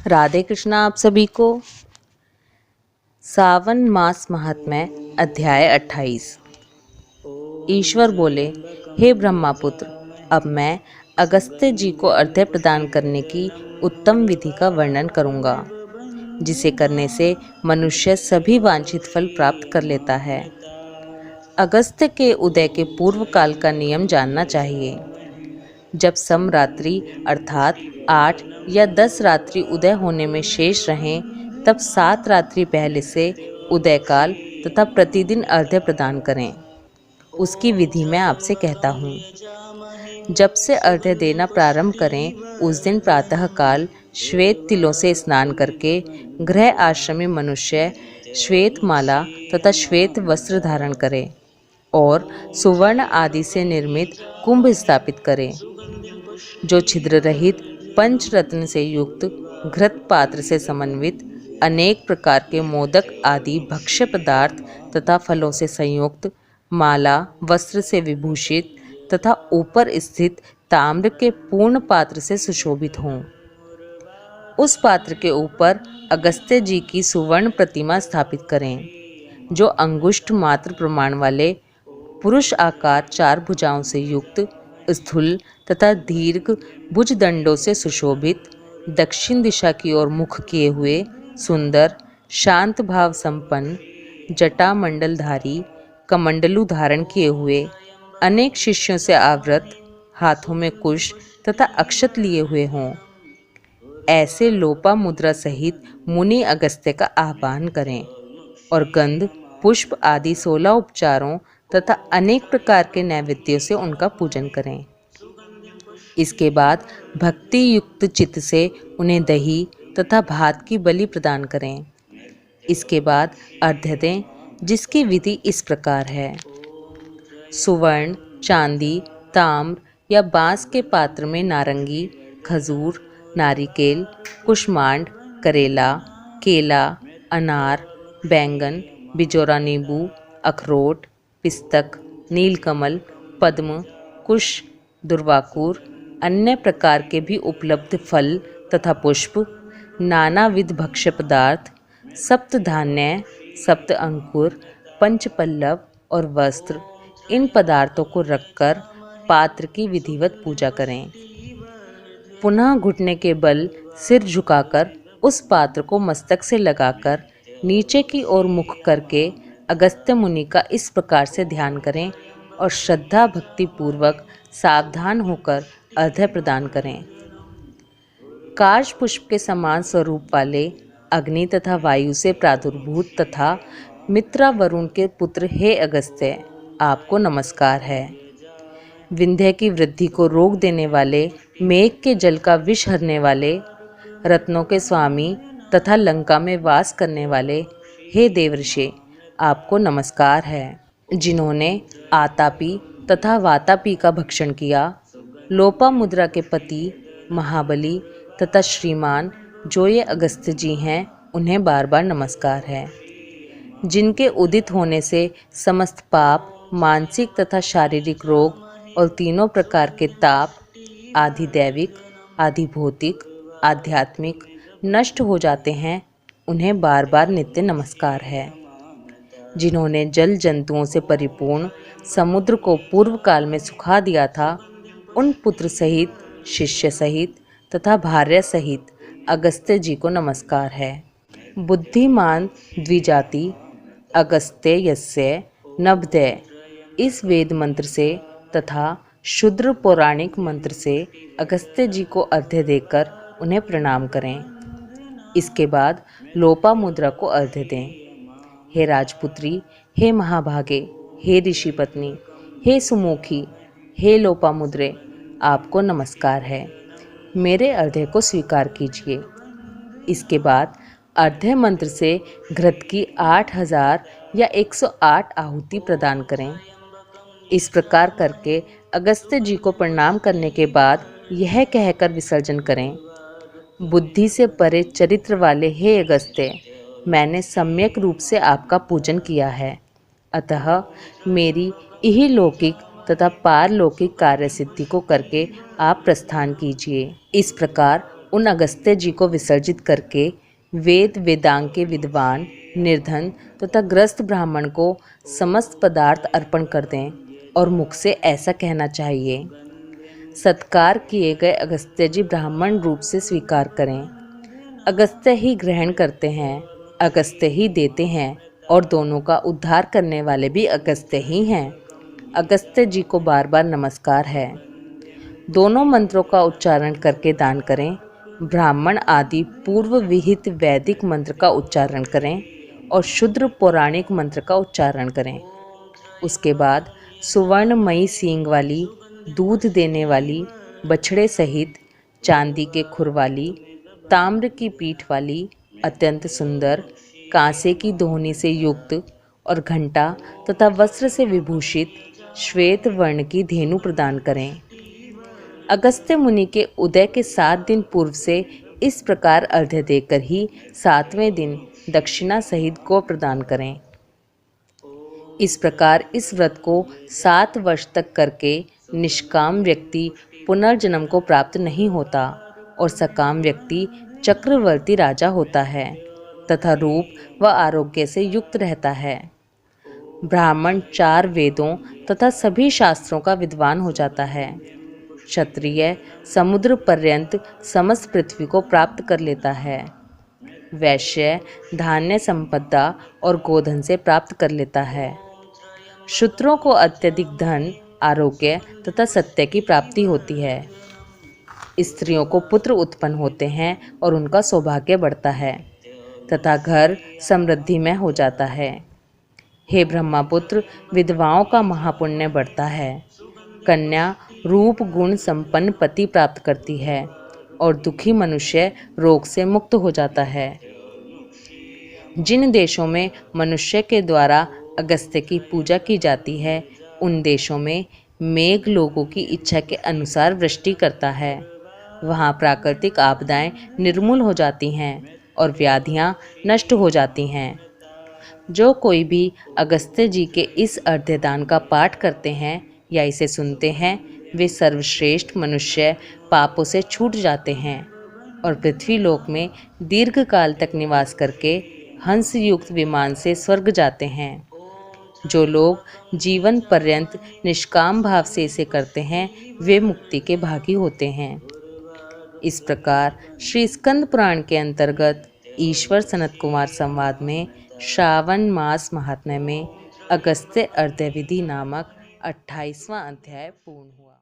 राधे कृष्णा आप सभी को। सावन मास महात्म्य अध्याय 28। ईश्वर बोले, हे ब्रह्मापुत्र, अब मैं अगस्त्य जी को अर्घ्य प्रदान करने की उत्तम विधि का वर्णन करूंगा, जिसे करने से मनुष्य सभी वांछित फल प्राप्त कर लेता है। अगस्त्य के उदय के पूर्व काल का नियम जानना चाहिए। जब समरात्रि अर्थात 8 या 10 रात्रि उदय होने में शेष रहें, तब 7 रात्रि पहले से उदय काल तथा प्रतिदिन अर्घ्य प्रदान करें। उसकी विधि मैं आपसे कहता हूँ। जब से अर्घ्य देना प्रारंभ करें, उस दिन प्रातः काल श्वेत तिलों से स्नान करके गृह आश्रमी मनुष्य श्वेत माला तथा श्वेत वस्त्र धारण करें और सुवर्ण आदि से निर्मित कुंभ स्थापित करें, जो छिद्र रहित पंचरत्न से युक्त घृत पात्र से समन्वित अनेक प्रकार के मोदक आदि भक्ष्य पदार्थ तथा फलों से संयुक्त माला वस्त्र से विभूषित तथा ऊपर स्थित ताम्र के पूर्ण पात्र से सुशोभित हों। उस पात्र के ऊपर अगस्त्य जी की सुवर्ण प्रतिमा स्थापित करें, जो अंगुष्ठ मात्र प्रमाण वाले पुरुष आकार 4 भुजाओं से युक्त स्थूल तथा दीर्घ भुजदंडों से सुशोभित, दक्षिण दिशा की ओर मुख किए हुए, सुंदर शांत भाव संपन्न, जटा मंडलधारी, कमंडलू धारण किए हुए, अनेक शिष्यों से आवृत, हाथों में कुश तथा अक्षत लिए हुए हों। ऐसे लोपा मुद्रा सहित मुनि अगस्त्य का आह्वान करें और गंध पुष्प आदि 16 उपचारों तथा अनेक प्रकार के नैवेद्यों से उनका पूजन करें। इसके बाद भक्ति युक्त चित्त से उन्हें दही तथा भात की बलि प्रदान करें। इसके बाद अर्घ्य दें, जिसकी विधि इस प्रकार है। सुवर्ण, चांदी, ताम्र या बांस के पात्र में नारंगी, खजूर, नारिकेल, कुष्मांड, करेला, केला, अनार, बैंगन, बिजोरा नींबू, अखरोट, पिस्तक, नीलकमल, पद्म, कुश, दुर्वाकुर, अन्य प्रकार के भी उपलब्ध फल तथा पुष्प, नानाविध भक्ष्य पदार्थ, सप्त धान्य, सप्त अंकुर, पंचपल्लव और वस्त्र, इन पदार्थों को रखकर पात्र की विधिवत पूजा करें। पुनः घुटने के बल सिर झुकाकर उस पात्र को मस्तक से लगाकर नीचे की ओर मुख करके अगस्त्य मुनि का इस प्रकार से ध्यान करें और श्रद्धा भक्ति पूर्वक सावधान होकर अर्घ्य प्रदान करें। काश पुष्प के समान स्वरूप वाले अग्नि तथा वायु से प्रादुर्भूत तथा मित्रा वरुण के पुत्र हे अगस्त्य, आपको नमस्कार है। विंध्य की वृद्धि को रोक देने वाले, मेघ के जल का विष हरने वाले, रत्नों के स्वामी तथा लंका में वास करने वाले हे देवर्षि, आपको नमस्कार है। जिन्होंने आतापी तथा वातापी का भक्षण किया, लोपा मुद्रा के पति महाबली तथा श्रीमान जो ये अगस्त्य जी हैं, उन्हें बार बार नमस्कार है। जिनके उदित होने से समस्त पाप, मानसिक तथा शारीरिक रोग और तीनों प्रकार के ताप, आधि दैविक, आधि भौतिक, आध्यात्मिक नष्ट हो जाते हैं, उन्हें बार बार नित्य नमस्कार है। जिन्होंने जल जंतुओं से परिपूर्ण समुद्र को पूर्व काल में सुखा दिया था, उन पुत्र सहित, शिष्य सहित तथा भार्या सहित अगस्त्य जी को नमस्कार है। बुद्धिमान द्विजाति अगस्त्य यस्य नभदय, इस वेद मंत्र से तथा शुद्र पौराणिक मंत्र से अगस्त्य जी को अर्घ्य देकर उन्हें प्रणाम करें। इसके बाद लोपा मुद्रा को अर्घ्य दें। हे राजपुत्री, हे महाभागे, हे ऋषि पत्नी, हे सुमुखी, हे लोपा मुद्रे, आपको नमस्कार है। मेरे अर्घ्य को स्वीकार कीजिए। इसके बाद अर्घ्य मंत्र से घृत की 8000 या 108 आहुति प्रदान करें। इस प्रकार करके अगस्त्य जी को प्रणाम करने के बाद यह कहकर विसर्जन करें, बुद्धि से परे चरित्र वाले हे अगस्त्य, मैंने सम्यक रूप से आपका पूजन किया है, अतः मेरी इहलौकिक तथा पारलौकिक कार्य सिद्धि को करके आप प्रस्थान कीजिए। इस प्रकार उन अगस्त्य जी को विसर्जित करके वेद वेदांग के विद्वान, निर्धन तथा ग्रस्त ब्राह्मण को समस्त पदार्थ अर्पण कर दें और मुख से ऐसा कहना चाहिए, सत्कार किए गए अगस्त्य जी ब्राह्मण रूप से स्वीकार करें। अगस्त्य ही ग्रहण करते हैं, अगस्त्य ही देते हैं और दोनों का उद्धार करने वाले भी अगस्त्य ही हैं। अगस्त्य जी को बार बार नमस्कार है। दोनों मंत्रों का उच्चारण करके दान करें। ब्राह्मण आदि पूर्व विहित वैदिक मंत्र का उच्चारण करें और शुद्र पौराणिक मंत्र का उच्चारण करें। उसके बाद सुवर्णमयी सींग वाली, दूध देने वाली, बछड़े सहित चांदी के खुर वाली, ताम्र की पीठ वाली, अत्यंत सुंदर, कांसे की दोहनी से युक्त और घंटा तथा वस्त्र से विभूषित श्वेत वर्ण की धेनु प्रदान करें। अगस्त्य मुनि के उदय के 7 दिन पूर्व से इस प्रकार अर्घ्य देकर ही 7वें दिन दक्षिणा सहित गो प्रदान करें। इस प्रकार इस व्रत को 7 वर्ष तक करके निष्काम व्यक्ति पुनर्जन्म को प्राप्त नहीं होता और सकाम व्यक्ति चक्रवर्ती राजा होता है तथा रूप व आरोग्य से युक्त रहता है। ब्राह्मण 4 वेदों तथा सभी शास्त्रों का विद्वान हो जाता है। क्षत्रिय समुद्र पर्यंत समस्त पृथ्वी को प्राप्त कर लेता है। वैश्य धान्य संपदा और गोधन से प्राप्त कर लेता है। शूद्रों को अत्यधिक धन, आरोग्य तथा सत्य की प्राप्ति होती है। स्त्रियों को पुत्र उत्पन्न होते हैं और उनका सौभाग्य बढ़ता है तथा घर समृद्धिमय हो जाता है। हे ब्रह्मपुत्र, विधवाओं का महापुण्य बढ़ता है। कन्या रूप गुण संपन्न पति प्राप्त करती है और दुखी मनुष्य रोग से मुक्त हो जाता है। जिन देशों में मनुष्य के द्वारा अगस्त्य की पूजा की जाती है, उन देशों में मेघ लोगों की इच्छा के अनुसार वृष्टि करता है। वहाँ प्राकृतिक आपदाएं निर्मूल हो जाती हैं और व्याधियाँ नष्ट हो जाती हैं। जो कोई भी अगस्त्य जी के इस अर्घ्यदान का पाठ करते हैं या इसे सुनते हैं, वे सर्वश्रेष्ठ मनुष्य पापों से छूट जाते हैं और पृथ्वी लोक में दीर्घ काल तक निवास करके हंस युक्त विमान से स्वर्ग जाते हैं। जो लोग जीवन पर्यंत निष्काम भाव से इसे करते हैं, वे मुक्ति के भागी होते हैं। इस प्रकार श्री स्कंद पुराण के अंतर्गत ईश्वर सनत कुमार संवाद में श्रावण मास महात्म्य में अगस्त्य अर्घ्य विधि नामक 28वां अध्याय पूर्ण हुआ।